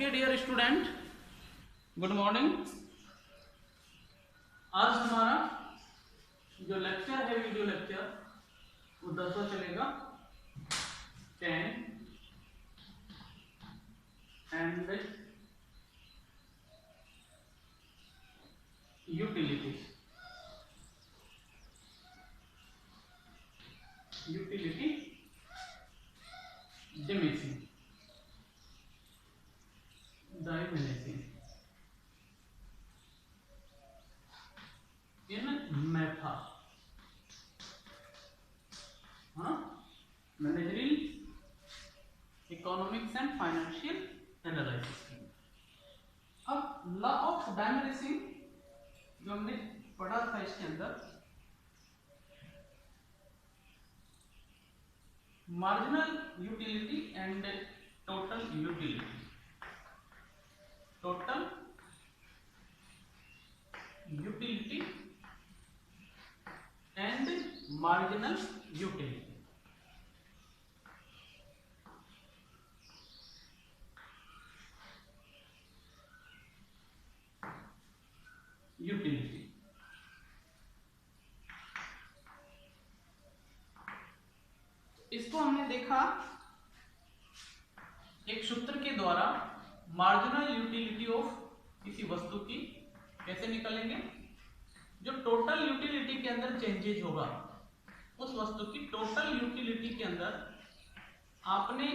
Okay dear student, good morning. आज हमारा जो लेक्चर है, वीडियो लेक्चर, वो 10 चलेगा 10 एंड यूटिलिटी डिमिनिशिंग इन मैथा managerial economics and financial analysis. अब लॉ ऑफ डायमिनिशिंग जो हमने पढ़ा था, इसके अंदर marginal utility and total utility, total utility and marginal utility. Utility इसको हमने देखा एक सूत्र के द्वारा, मार्जिनल यूटिलिटी ऑफ किसी वस्तु की कैसे निकालेंगे। जो टोटल यूटिलिटी के अंदर चेंजेज होगा, उस वस्तु की टोटल यूटिलिटी के अंदर आपने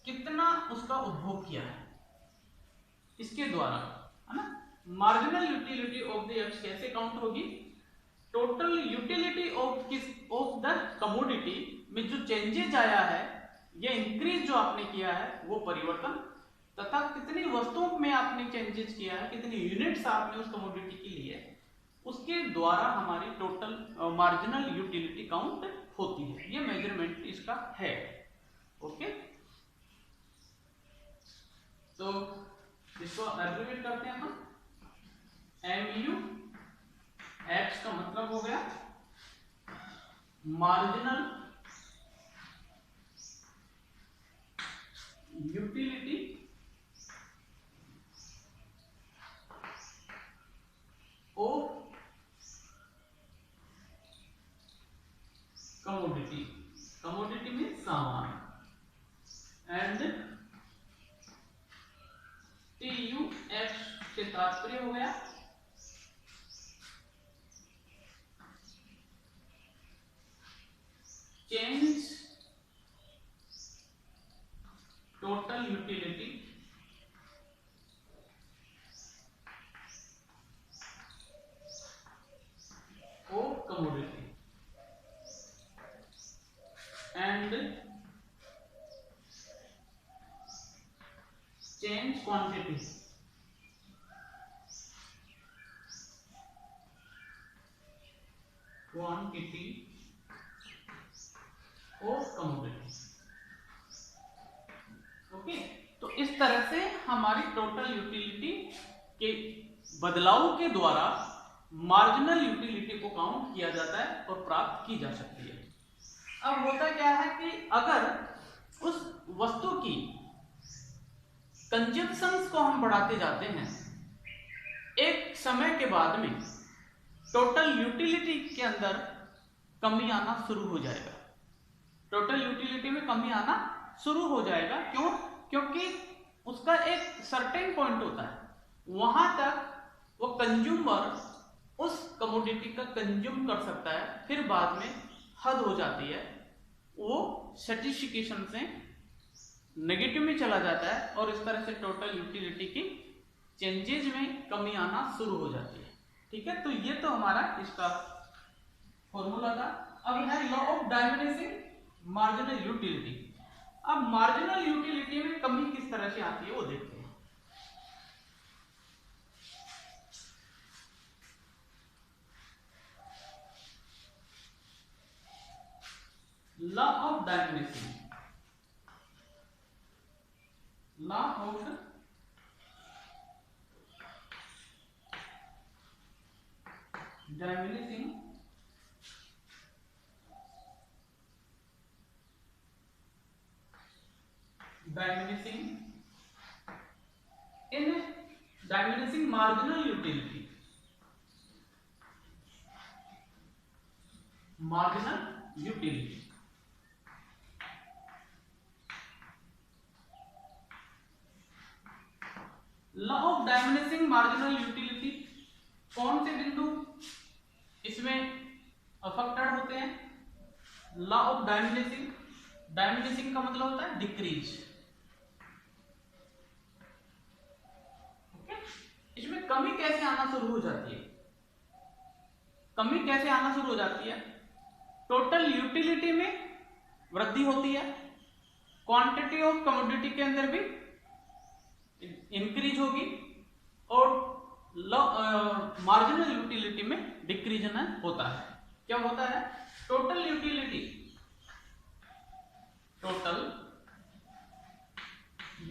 कितना उसका उपभोग किया है, इसके द्वारा, है ना। Marginal utility of the x कैसे काउंट होगी, total utility of the commodity में जो चेंजेज आया है, ये इंक्रीज जो आपने किया है वो परिवर्तन, तथा कितनी वस्तुओं में आपने चेंजेस किया है, कितनी यूनिट्स आपने उस कमोडिटी की ली है, उसके द्वारा हमारी टोटल मार्जिनल यूटिलिटी काउंट होती है। ये मेजरमेंट इसका है। ओके, तो इसको एब्रिविएट करते हैं हम। MU एक्स का मतलब हो गया marginal utility of commodity, commodity में सामान, एंड TU एक्स से तात्पर्य हो गया change total utility of commodity and change quantity of commodity. Okay, तो इस तरह से हमारी टोटल यूटिलिटी के बदलाव के द्वारा मार्जिनल यूटिलिटी को काउंट किया जाता है और प्राप्त की जा सकती है। अब होता क्या है कि अगर उस वस्तु की कंजप्शंस को हम बढ़ाते जाते हैं, एक समय के बाद में टोटल यूटिलिटी के अंदर कमी आना शुरू हो जाएगा। टोटल यूटिलिटी में कमी आना शुरू हो जाएगा। क्यों? क्योंकि उसका एक सर्टेन पॉइंट होता है, वहां तक वो कंज्यूमर उस कमोडिटी का कंज्यूम कर सकता है, फिर बाद में हद हो जाती है, वो सर्टिफिकेशन से नेगेटिव में चला जाता है और इस तरह से टोटल यूटिलिटी की चेंजेज में कमी आना शुरू हो जाती है। ठीक है, तो ये तो हमारा इसका फॉर्मूला था। अब है लॉ ऑफ डायमिनिशिंग मार्जिनल यूटिलिटी। अब मार्जिनल यूटिलिटी में कमी किस तरह से आती है वो देखते हैं। Law of diminishing, law of diminishing diminishing marginal utility, marginal utility. Law of diminishing marginal utility, कौन से बिंदु इसमें अफेक्टेड होते हैं? लॉ ऑफ डाइमिनिशिंग, डाइमिनिशिंग का मतलब होता है डिक्रीज। ओके, इसमें कमी कैसे आना शुरू हो जाती है? कमी कैसे आना शुरू हो जाती है? टोटल यूटिलिटी में वृद्धि होती है, क्वांटिटी ऑफ कमोडिटी के अंदर भी इंक्रीज होगी, और मार्जिनल यूटिलिटी में डिक्रीज होता है। क्या होता है? Total utility, total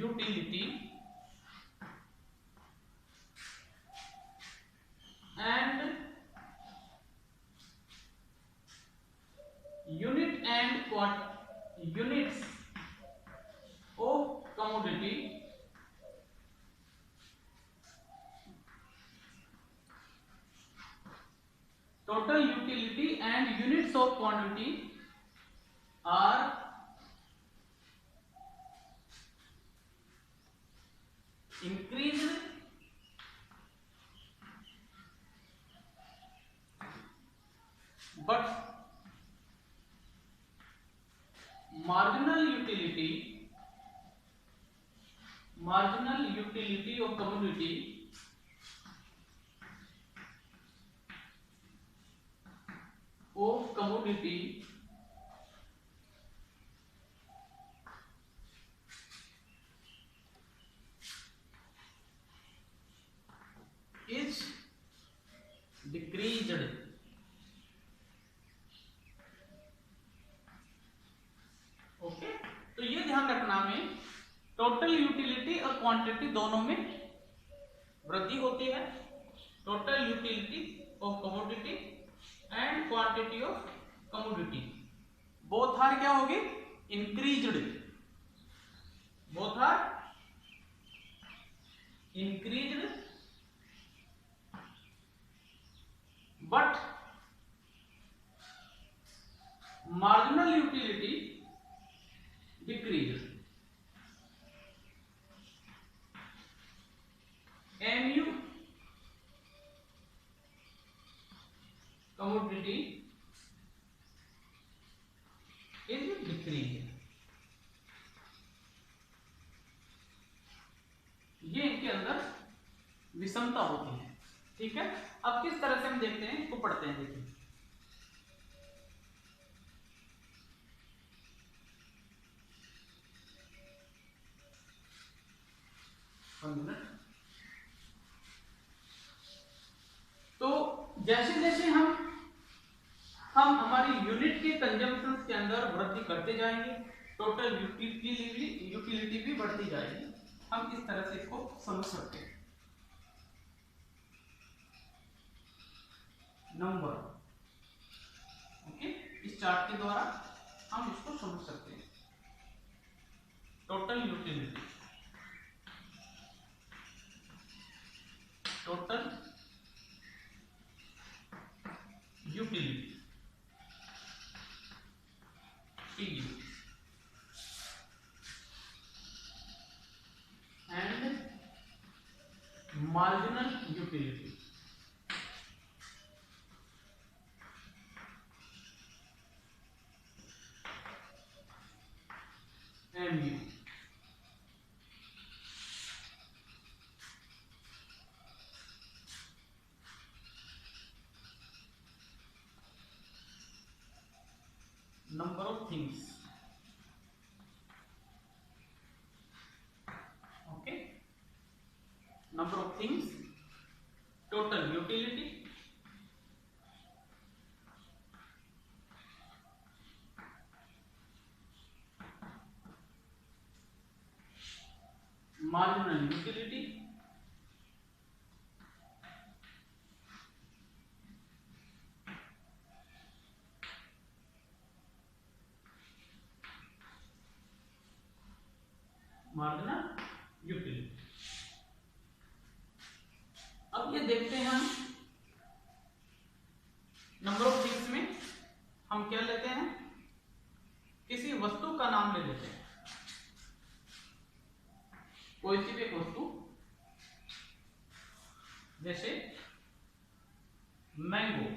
utility and unit and units of commodity total utility and units of quantity are increased but marginal utility of commodity is decreased। Okay, तो ये ध्यान रखना में टोटल यूटिलिटी और क्वांटिटी दोनों में वृद्धि होती है। Total utility of commodity and quantity of commodity, both are क्या होगी? Increased, both are increased but marginal utility decreased। MU commodity is decreased। ये इनके अंदर विषमता होती है। ठीक है, अब किस तरह से हम देखते हैं, इसको पढ़ते हैं। देखिए, तो जैसे जैसे हम हमारी यूनिट के कंजम्पशन के अंदर वृद्धि करते जाएंगे, टोटल यूटिलिटी भी बढ़ती जाएगी। हम इस तरह से इसको समझ सकते हैं। नंबर, ओके, इस चार्ट के द्वारा हम इसको समझ सकते हैं। Total utility, total utility TU and marginal utility MU। number of things, okay, number of things, total utility, marginal utility, marginal utility। देखते हैं हम नंबर ऑफ थिंग्स में हम क्या लेते हैं, किसी वस्तु का नाम ले लेते हैं, कोई सी भी एक वस्तु, जैसे मैंगो।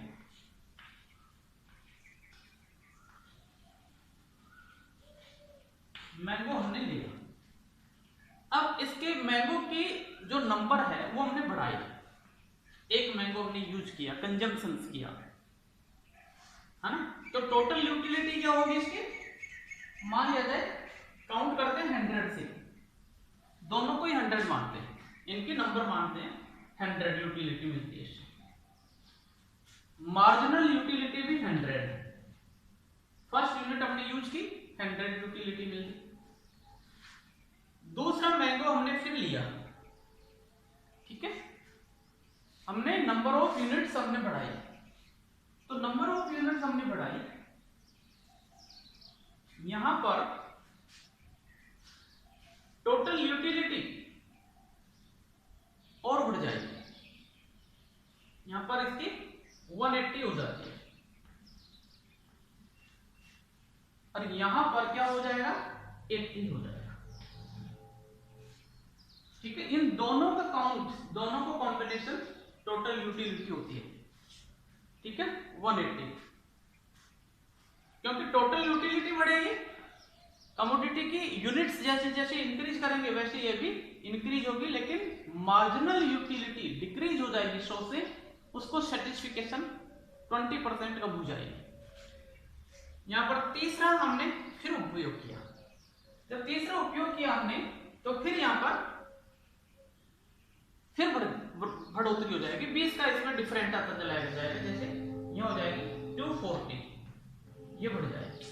मैंगो हमने लिया, अब इसके मैंगो की जो नंबर है वो हमने बढ़ाई, एक मैंगो हमने यूज किया, कंजम्पशंस किया, है ना। तो टोटल यूटिलिटी क्या होगी इसकी, मान लिया जाए काउंट करते हैं 100 से, दोनों को ही 100 मानते हैं, इनके नंबर मानते हैं 100 यूटिलिटी मिलती है। मार्जिनल यूटिलिटी भी 100 है, फर्स्ट यूनिट हमने यूज की 100 यूटिलिटी मिली। दूसरा मैंगो हमने फिर लिया, ठीक है, हमने नंबर ऑफ यूनिट्स हमने बढ़ाई, तो नंबर ऑफ यूनिट्स हमने बढ़ाई, यहां पर टोटल यूटिलिटी और बढ़ जाएगी, यहां पर इसकी 180 हो जाती है, और यहां पर क्या हो जाएगा 80 हो जाएगा, ठीक है। इन दोनों का काउंट, दोनों को कॉम्बिनेशन टोटल यूटिलिटी होती है, ठीक है, 180, क्योंकि टोटल यूटिलिटी बढ़ेगी, कमोडिटी की यूनिट्स जैसे जैसे इंक्रीज करेंगे वैसे ये भी इंक्रीज होगी, लेकिन मार्जिनल यूटिलिटी डिक्रीज हो जाएगी 100 से, उसको सेटिस्फिकेशन 20% कम हो जाएगी। यहां पर तीसरा हमने फिर उपयोग किया, जब तीसरा उपयोग किया हमने, तो फिर यहां पर फिर बढ़ोतरी हो जाएगी, 20 का इसमें डिफरेंट आता चला जाएगा, जैसे यह हो जाएगी 240, ये बढ़ जाएगी,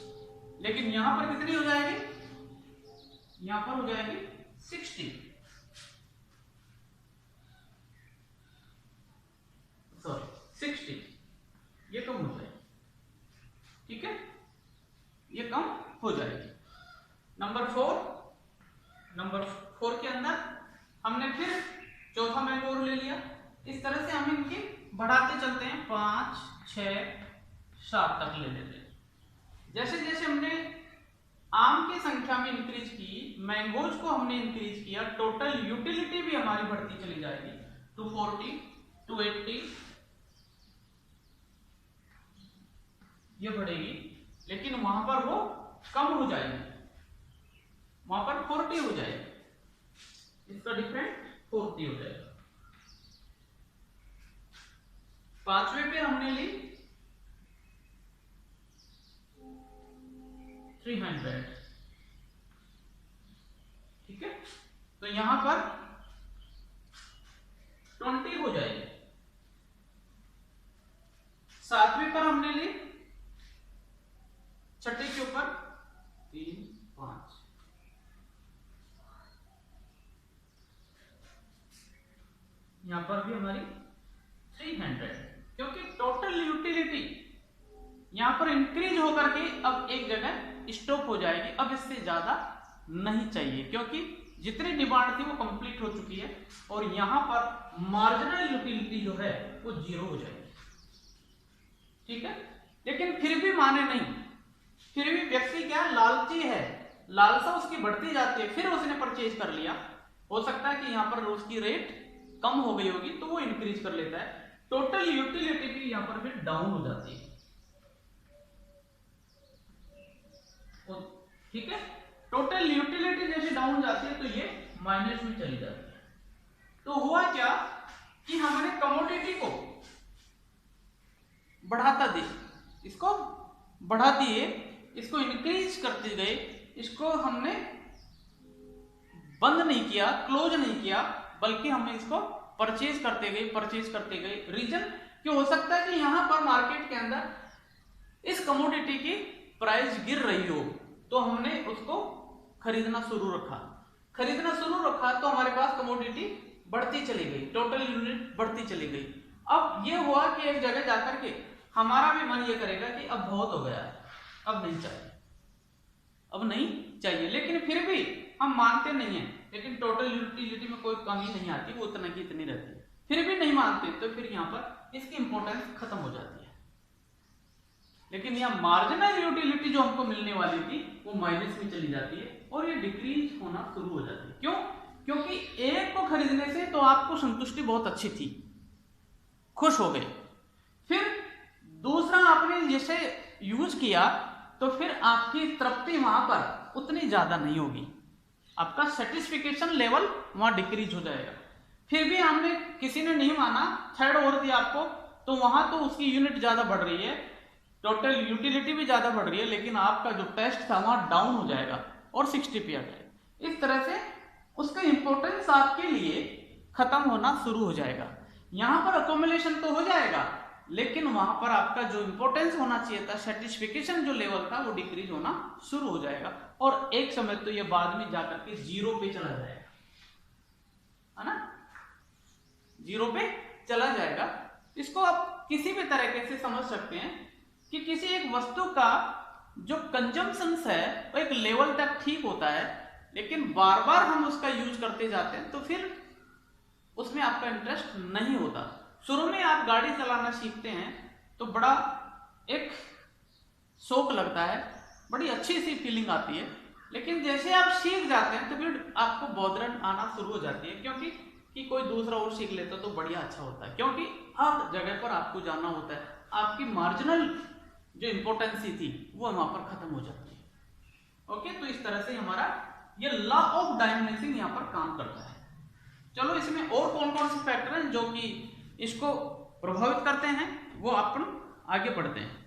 लेकिन यहां पर कितनी हो जाएगी, यहां पर हो जाएगी 60, ये कम हो जाएगी, ठीक है, ये कम हो जाएगी। नंबर 4 के अंदर हमने फिर चौथा मैंगो और ले लिया, इस तरह से हम इनकी बढ़ाते चलते हैं, 5, 6, 7 तक ले लेते हैं। जैसे जैसे हमने आम की संख्या में इंक्रीज की, मैंगोज को हमने इंक्रीज किया, टोटल यूटिलिटी भी हमारी बढ़ती चली जाएगी, 240, 280 ये बढ़ेगी, लेकिन वहां पर वो कम हो जाएगी, वहां पर 40 हो जाएगी, इसका डिफरेंट 40 हो जाएगा। पांचवें पे हमने ली 300, ठीक है, तो यहां पर 20 हो जाएगी। सातवें पर हमने ली, छठे के ऊपर 3, 5, यहां पर भी हमारी 300, क्योंकि टोटल यूटिलिटी यहां पर इंक्रीज होकर के अब एक जगह स्टॉप हो जाएगी, अब इससे ज्यादा नहीं चाहिए, क्योंकि जितनी डिमांड थी वो कंप्लीट हो चुकी है, और यहां पर मार्जिनल यूटिलिटी जो है वो 0 हो जाएगी, ठीक है। लेकिन फिर भी माने नहीं, फिर भी व्यक्ति क्या लालची है, लालसा उसकी बढ़ती जाती है, फिर उसने परचेज कर लिया, हो सकता है कि यहां पर उसकी रेट कम हो गई होगी तो वो इंक्रीज कर लेता है, टोटल यूटिलिटी भी यहां पर फिर डाउन हो जाती है, ठीक है। टोटल यूटिलिटी जैसे डाउन जाती है तो ये माइनस में चली जाती है। तो हुआ क्या कि हमने कमोडिटी को बढ़ाता दिए, इसको बढ़ा दिए, इसको इंक्रीज करते गए, इसको हमने बंद नहीं किया, क्लोज नहीं किया, बल्कि हमने इसको परचेज करते गए। रीजन कि हो सकता है कि यहां पर मार्केट के अंदर इस कमोडिटी की प्राइस गिर रही हो, तो हमने उसको खरीदना शुरू रखा तो हमारे पास कमोडिटी बढ़ती चली गई, टोटल यूनिट बढ़ती चली गई। अब ये हुआ कि एक जगह जाकर के हमारा भी मन ये करेगा कि अब बहुत हो गया है, अब नहीं चाहिए, लेकिन फिर भी हम मानते नहीं है, लेकिन टोटल यूटिलिटी में कोई कमी नहीं आती, वो उतना की इतनी रहती है, फिर भी नहीं मानते तो फिर यहाँ पर इसकी इंपॉर्टेंस खत्म हो जाती है। लेकिन यहाँ मार्जिनल यूटिलिटी जो हमको मिलने वाली थी वो माइनस में चली जाती है और ये डिक्रीज होना शुरू हो जाती है। क्यों? क्योंकि एक को खरीदने से तो आपको संतुष्टि बहुत अच्छी थी, खुश हो गए, फिर दूसरा आपने जैसे यूज किया तो फिर आपकी तृप्ति वहां पर उतनी ज्यादा नहीं होगी, आपका सेटिस्फिकेशन लेवल वहां डिक्रीज हो जाएगा। फिर भी हमने किसी ने नहीं माना, थर्ड और दिया आपको, तो वहां तो उसकी यूनिट ज्यादा बढ़ रही है, टोटल यूटिलिटी भी ज्यादा बढ़ रही है, लेकिन आपका जो टेस्ट था वहां डाउन हो जाएगा और 60 पे आ जाएगा। इस तरह से उसका इंपॉर्टेंस आपके लिए खत्म होना शुरू हो जाएगा। यहां पर अकोमुलेशन तो हो जाएगा, लेकिन वहां पर आपका जो इंपॉर्टेंस होना चाहिए था, सेटिस्फिकेशन जो लेवल था वो डिक्रीज होना शुरू हो जाएगा और एक समय तो ये बाद में जाकर के 0 पे चला जाएगा, है ना, 0 पे चला जाएगा। इसको आप किसी भी तरीके से समझ सकते हैं कि किसी एक वस्तु का जो कंजम्पशंस है वो एक लेवल तक ठीक होता है, लेकिन बार बार हम उसका यूज करते जाते हैं तो फिर उसमें आपका इंटरेस्ट नहीं होता। शुरू में आप गाड़ी चलाना सीखते हैं तो बड़ा एक शौक लगता है, बड़ी अच्छी सी फीलिंग आती है, लेकिन जैसे आप सीख जाते हैं तो फिर आपको बौद्धरण आना शुरू हो जाती है, क्योंकि कि कोई दूसरा और सीख लेता तो बढ़िया अच्छा होता है, क्योंकि हर जगह पर आपको जाना होता है, आपकी मार्जिनल जो इंपॉर्टेंसी थी वो वहां पर खत्म हो जाती है। ओके, तो इस तरह से हमारा ये लॉ ऑफ डायमिनिशिंग यहाँ पर काम करता है। चलो इसमें और कौन कौन से फैक्टर हैं जो कि इसको प्रभावित करते हैं वो अपन आगे पढ़ते हैं।